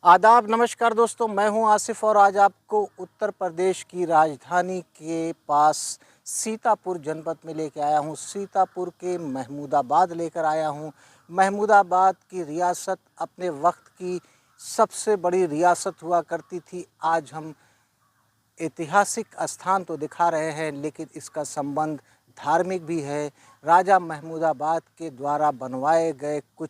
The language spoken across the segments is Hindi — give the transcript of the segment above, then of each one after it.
आदाब, नमस्कार दोस्तों। मैं हूं आसिफ और आज आपको उत्तर प्रदेश की राजधानी के पास सीतापुर जनपद में लेके आया हूं। सीतापुर के महमूदाबाद लेकर आया हूं। महमूदाबाद की रियासत अपने वक्त की सबसे बड़ी रियासत हुआ करती थी। आज हम ऐतिहासिक स्थान तो दिखा रहे हैं, लेकिन इसका संबंध धार्मिक भी है। राजा महमूदाबाद के द्वारा बनवाए गए कुछ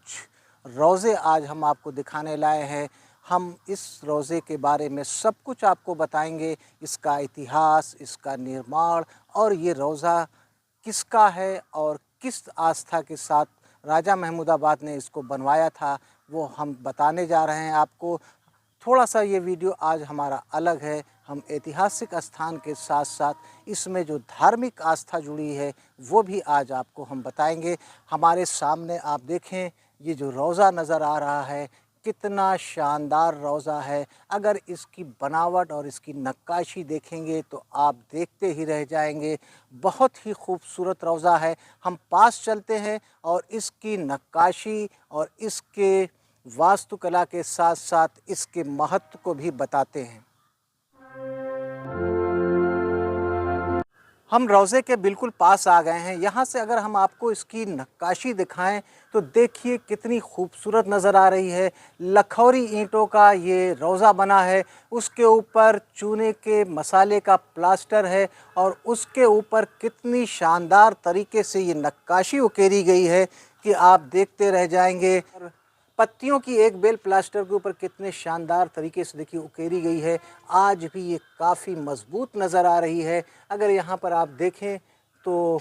रोज़े आज हम आपको दिखाने लाए हैं। हम इस रोज़े के बारे में सब कुछ आपको बताएंगे, इसका इतिहास, इसका निर्माण और ये रोज़ा किसका है और किस आस्था के साथ राजा महमूदाबाद ने इसको बनवाया था, वो हम बताने जा रहे हैं आपको। थोड़ा सा ये वीडियो आज हमारा अलग है। हम ऐतिहासिक स्थान के साथ साथ इसमें जो धार्मिक आस्था जुड़ी है वो भी आज आपको हम बताएंगे। हमारे सामने आप देखें, ये जो रोज़ा नज़र आ रहा है, कितना शानदार रोज़ा है। अगर इसकी बनावट और इसकी नक्काशी देखेंगे तो आप देखते ही रह जाएंगे। बहुत ही खूबसूरत रोज़ा है। हम पास चलते हैं और इसकी नक्काशी और इसके वास्तुकला के साथ साथ इसके महत्व को भी बताते हैं। हम रोज़े के बिल्कुल पास आ गए हैं। यहाँ से अगर हम आपको इसकी नक्काशी दिखाएं तो देखिए कितनी खूबसूरत नज़र आ रही है। लखौरी ईंटों का ये रोज़ा बना है, उसके ऊपर चूने के मसाले का प्लास्टर है और उसके ऊपर कितनी शानदार तरीके से ये नक्काशी उकेरी गई है कि आप देखते रह जाएंगे। पत्तियों की एक बेल प्लास्टर के ऊपर कितने शानदार तरीके से देखिए उकेरी गई है। आज भी ये काफ़ी मज़बूत नज़र आ रही है। अगर यहाँ पर आप देखें तो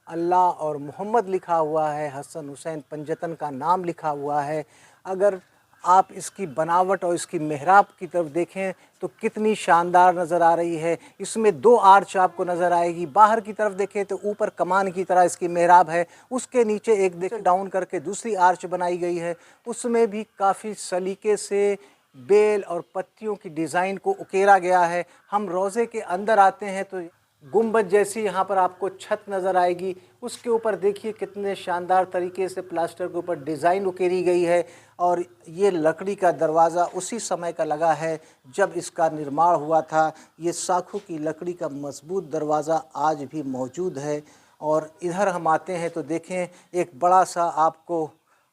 अल्लाह और मोहम्मद लिखा हुआ है, हसन हुसैन पंजतन का नाम लिखा हुआ है। अगर आप इसकी बनावट और इसकी मेहराब की तरफ देखें तो कितनी शानदार नज़र आ रही है। इसमें दो आर्च आपको नज़र आएगी। बाहर की तरफ देखें तो ऊपर कमान की तरह इसकी मेहराब है, उसके नीचे एक देखें डाउन करके दूसरी आर्च बनाई गई है। उसमें भी काफ़ी सलीके से बेल और पत्तियों की डिज़ाइन को उकेरा गया है। हम रोज़े के अंदर आते हैं तो गुंबद जैसी यहाँ पर आपको छत नज़र आएगी। उसके ऊपर देखिए कितने शानदार तरीके से प्लास्टर के ऊपर डिज़ाइन उकेरी गई है। और ये लकड़ी का दरवाज़ा उसी समय का लगा है जब इसका निर्माण हुआ था। ये साखू की लकड़ी का मजबूत दरवाज़ा आज भी मौजूद है। और इधर हम आते हैं तो देखें एक बड़ा सा आपको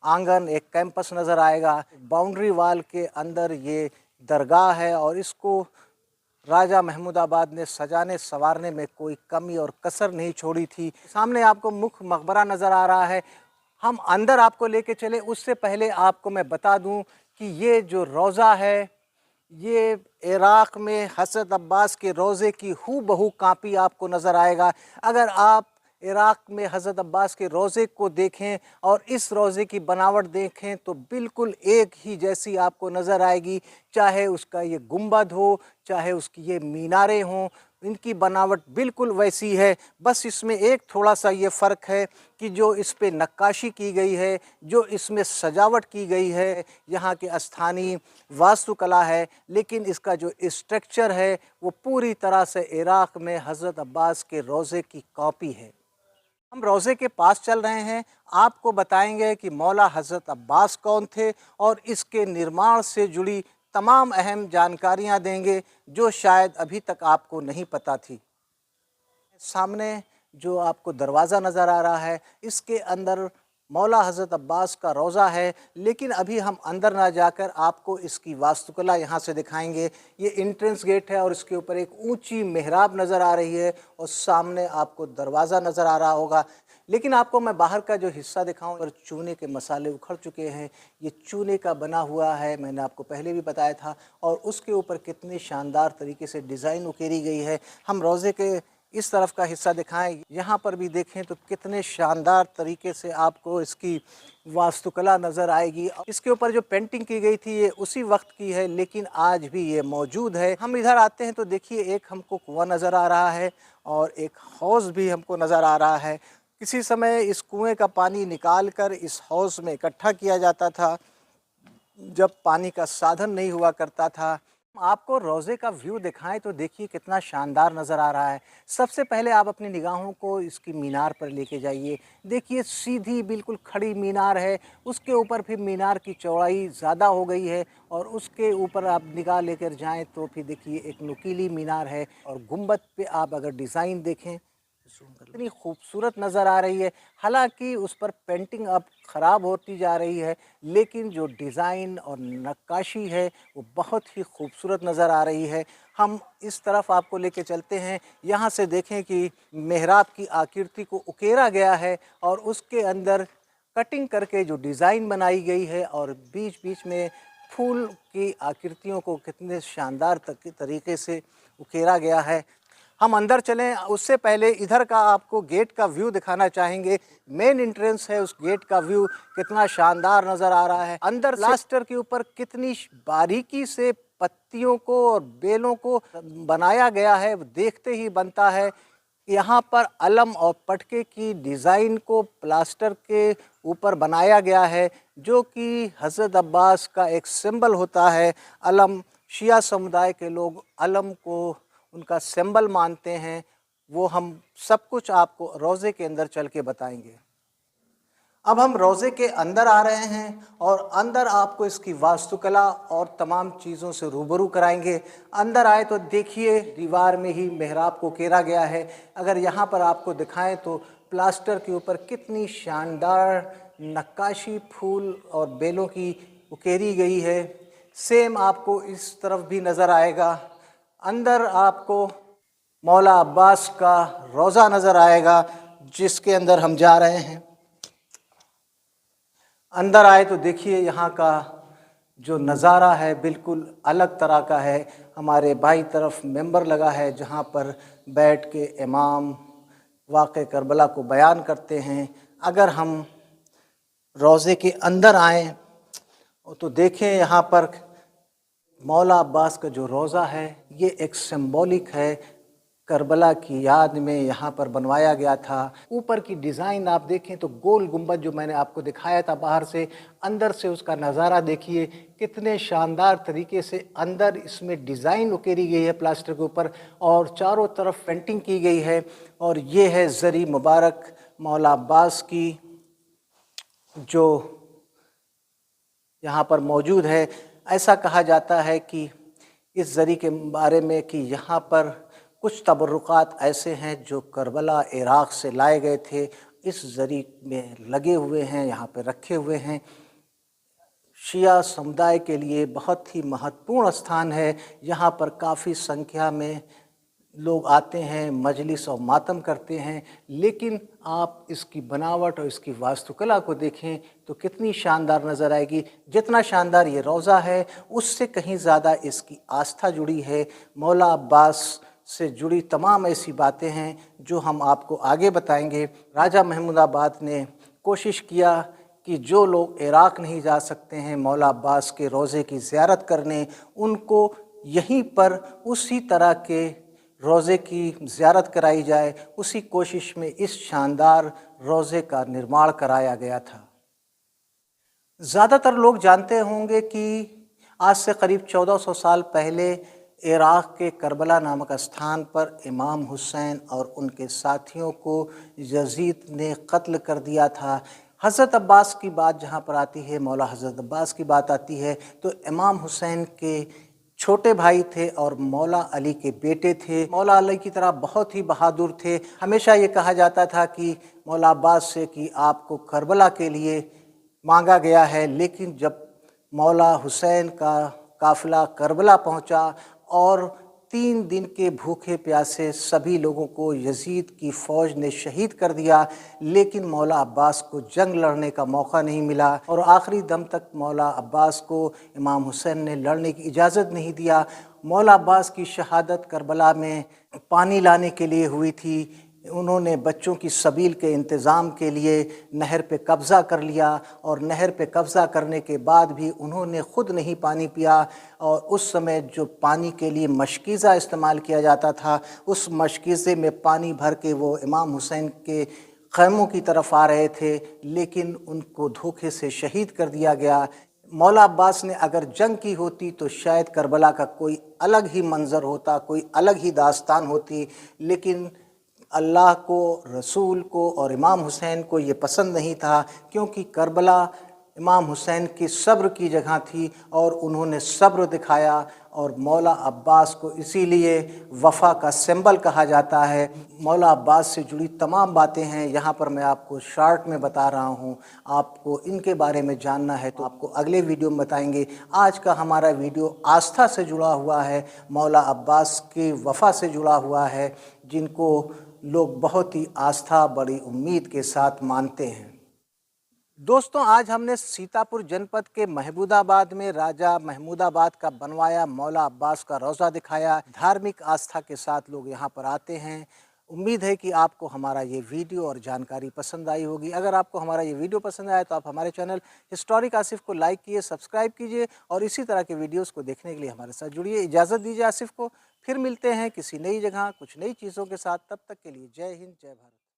आंगन, एक कैंपस नज़र आएगा। बाउंड्री वाल के अंदर ये दरगाह है और इसको राजा महमूदाबाद ने सजाने संवारने में कोई कमी और कसर नहीं छोड़ी थी। सामने आपको मुख्य मकबरा नज़र आ रहा है। हम अंदर आपको लेके चले उससे पहले आपको मैं बता दूं कि ये जो रोज़ा है, ये इराक़ में हज़रत अब्बास के रोज़े की हूबहू कापी आपको नज़र आएगा। अगर आप इराक़ में हज़रत अब्बास के रोज़े को देखें और इस रोज़े की बनावट देखें तो बिल्कुल एक ही जैसी आपको नज़र आएगी। चाहे उसका ये गुंबद हो, चाहे उसकी ये मीनारें हों, इनकी बनावट बिल्कुल वैसी है। बस इसमें एक थोड़ा सा ये फ़र्क है कि जो इस पे नक्काशी की गई है, जो इसमें सजावट की गई है, यहाँ के स्थानीय वास्तुकला है, लेकिन इसका जो स्ट्रक्चर है वो पूरी तरह से इराक़ में हज़रत अब्बास के रोज़े की कॉपी है। हम रोज़े के पास चल रहे हैं। आपको बताएंगे कि मौला हज़रत अब्बास कौन थे और इसके निर्माण से जुड़ी तमाम अहम जानकारियां देंगे जो शायद अभी तक आपको नहीं पता थी। सामने जो आपको दरवाज़ा नज़र आ रहा है, इसके अंदर मौला हज़रत अब्बास का रोज़ा है, लेकिन अभी हम अंदर ना जाकर आपको इसकी वास्तुकला यहाँ से दिखाएंगे। ये एंट्रेंस गेट है और इसके ऊपर एक ऊंची मेहराब नज़र आ रही है और सामने आपको दरवाज़ा नज़र आ रहा होगा। लेकिन आपको मैं बाहर का जो हिस्सा दिखाऊं और चूने के मसाले उखड़ चुके हैं। ये चूने का बना हुआ है, मैंने आपको पहले भी बताया था। और उसके ऊपर कितनी शानदार तरीके से डिज़ाइन उकेरी गई है। हम रोज़े के इस तरफ का हिस्सा दिखाएं, यहाँ पर भी देखें तो कितने शानदार तरीके से आपको इसकी वास्तुकला नज़र आएगी। इसके ऊपर जो पेंटिंग की गई थी ये उसी वक्त की है, लेकिन आज भी ये मौजूद है। हम इधर आते हैं तो देखिए एक हमको कुआं नज़र आ रहा है और एक हौज़ भी हमको नज़र आ रहा है। किसी समय इस कुएं का पानी निकाल कर इस हौज़ में इकट्ठा किया जाता था जब पानी का साधन नहीं हुआ करता था। आपको रोज़े का व्यू दिखाएं तो देखिए कितना शानदार नज़र आ रहा है। सबसे पहले आप अपनी निगाहों को इसकी मीनार पर लेके जाइए। देखिए सीधी बिल्कुल खड़ी मीनार है, उसके ऊपर फिर मीनार की चौड़ाई ज़्यादा हो गई है और उसके ऊपर आप निगाह लेकर जाएं तो फिर देखिए एक नुकीली मीनार है और गुंबद पे आप अगर डिज़ाइन देखें इतनी खूबसूरत नज़र आ रही है। हालांकि उस पर पेंटिंग अब ख़राब होती जा रही है, लेकिन जो डिज़ाइन और नक्काशी है वो बहुत ही खूबसूरत नज़र आ रही है। हम इस तरफ आपको लेके चलते हैं। यहाँ से देखें कि मेहराब की आकृति को उकेरा गया है और उसके अंदर कटिंग करके जो डिज़ाइन बनाई गई है और बीच बीच में फूल की आकृतियों को कितने शानदार तरीके से उकेरा गया है। हम अंदर चलें उससे पहले इधर का आपको गेट का व्यू दिखाना चाहेंगे। मेन एंट्रेंस है, उस गेट का व्यू कितना शानदार नज़र आ रहा है। अंदर प्लास्टर के ऊपर कितनी बारीकी से पत्तियों को और बेलों को बनाया गया है, देखते ही बनता है। यहाँ पर अलम और पटके की डिज़ाइन को प्लास्टर के ऊपर बनाया गया है, जो कि हज़रत अब्बास का एक सिंबल होता है। अलम शिया समुदाय के लोग अलम को उनका सिंबल मानते हैं। वो हम सब कुछ आपको रोज़े के अंदर चल के बताएंगे। अब हम रोज़े के अंदर आ रहे हैं और अंदर आपको इसकी वास्तुकला और तमाम चीज़ों से रूबरू कराएंगे। अंदर आए तो देखिए दीवार में ही मेहराब को घेरा गया है। अगर यहाँ पर आपको दिखाएं तो प्लास्टर के ऊपर कितनी शानदार नक्काशी फूल और बेलों की उकेरी गई है। सेम आपको इस तरफ भी नज़र आएगा। अंदर आपको मौला अब्बास का रोज़ा नज़र आएगा, जिसके अंदर हम जा रहे हैं। अंदर आए तो देखिए यहाँ का जो नज़ारा है बिल्कुल अलग तरह का है। हमारे बाईं तरफ मेंबर लगा है, जहाँ पर बैठ के इमाम वाक़े करबला को बयान करते हैं। अगर हम रोज़े के अंदर आएँ तो देखें यहाँ पर मौला अब्बास का जो रोज़ा है ये एक सिंबॉलिक है, करबला की याद में यहाँ पर बनवाया गया था। ऊपर की डिज़ाइन आप देखें तो गोल गुंबद जो मैंने आपको दिखाया था बाहर से, अंदर से उसका नज़ारा देखिए कितने शानदार तरीके से अंदर इसमें डिज़ाइन उकेरी गई है प्लास्टर के ऊपर और चारों तरफ पेंटिंग की गई है। और ये है ज़री मुबारक मौला अब्बास की जो यहाँ पर मौजूद है। ऐसा कहा जाता है कि इस ज़री के बारे में कि यहाँ पर कुछ तबर्रुकात ऐसे हैं जो करबला इराक़ से लाए गए थे, इस ज़री में लगे हुए हैं, यहाँ पे रखे हुए हैं। शिया समुदाय के लिए बहुत ही महत्वपूर्ण स्थान है। यहाँ पर काफ़ी संख्या में लोग आते हैं, मजलिस और मातम करते हैं। लेकिन आप इसकी बनावट और इसकी वास्तुकला को देखें तो कितनी शानदार नज़र आएगी। जितना शानदार ये रोज़ा है उससे कहीं ज़्यादा इसकी आस्था जुड़ी है। मौला अब्बास से जुड़ी तमाम ऐसी बातें हैं जो हम आपको आगे बताएंगे। राजा महमूदाबाद ने कोशिश किया कि जो लोग इराक़ नहीं जा सकते हैं मौला अब्बास के रोज़े की ज़ियारत करने, उनको यहीं पर उसी तरह के रोज़े की ज़ियारत कराई जाए। उसी कोशिश में इस शानदार रोज़े का निर्माण कराया गया था। ज़्यादातर लोग जानते होंगे कि आज से करीब 1400 साल पहले इराक़ के करबला नामक स्थान पर इमाम हुसैन और उनके साथियों को यज़ीद ने कत्ल कर दिया था। हज़रत अब्बास की बात जहाँ पर आती है, मौला हज़रत अब्बास की बात आती है, तो इमाम हुसैन के छोटे भाई थे और मौला अली के बेटे थे। मौला अली की तरह बहुत ही बहादुर थे। हमेशा ये कहा जाता था कि मौला अब्बास से कि आपको करबला के लिए मांगा गया है। लेकिन जब मौला हुसैन का काफ़िला करबला पहुंचा और 3 दिन के भूखे प्यासे सभी लोगों को यज़ीद की फ़ौज ने शहीद कर दिया, लेकिन मौला अब्बास को जंग लड़ने का मौका नहीं मिला और आखिरी दम तक मौला अब्बास को इमाम हुसैन ने लड़ने की इजाज़त नहीं दिया। मौला अब्बास की शहादत करबला में पानी लाने के लिए हुई थी। उन्होंने बच्चों की सबील के इंतज़ाम के लिए नहर पे कब्ज़ा कर लिया और नहर पे कब्ज़ा करने के बाद भी उन्होंने ख़ुद नहीं पानी पिया। और उस समय जो पानी के लिए मशकीज़ा इस्तेमाल किया जाता था, उस मशकीज़े में पानी भर के वो इमाम हुसैन के ख़ैमों की तरफ आ रहे थे, लेकिन उनको धोखे से शहीद कर दिया गया। मौला अब्बास ने अगर जंग की होती तो शायद करबला का कोई अलग ही मंज़र होता, कोई अलग ही दास्तान होती, लेकिन अल्लाह को, रसूल को और इमाम हुसैन को ये पसंद नहीं था, क्योंकि करबला इमाम हुसैन की सब्र की जगह थी और उन्होंने सब्र दिखाया। और मौला अब्बास को इसीलिए वफ़ा का सिंबल कहा जाता है। मौला अब्बास से जुड़ी तमाम बातें हैं, यहाँ पर मैं आपको शॉर्ट में बता रहा हूँ। आपको इनके बारे में जानना है तो आपको अगले वीडियो में बताएंगे। आज का हमारा वीडियो आस्था से जुड़ा हुआ है, मौला अब्बास की वफ़ा से जुड़ा हुआ है, जिनको लोग बहुत ही आस्था, बड़ी उम्मीद के साथ मानते हैं। दोस्तों, आज हमने सीतापुर जनपद के महमूदाबाद में राजा महमूदाबाद का बनवाया मौला अब्बास का रोज़ा दिखाया। धार्मिक आस्था के साथ लोग यहाँ पर आते हैं। उम्मीद है कि आपको हमारा ये वीडियो और जानकारी पसंद आई होगी। अगर आपको हमारा ये वीडियो पसंद आया तो आप हमारे चैनल हिस्टोरिक आसिफ को लाइक कीजिए, सब्सक्राइब कीजिए और इसी तरह के वीडियोज़ को देखने के लिए हमारे साथ जुड़िए। इजाज़त दीजिए आसिफ को। फिर मिलते हैं किसी नई जगह कुछ नई चीज़ों के साथ। तब तक के लिए जय हिंद, जय भारत।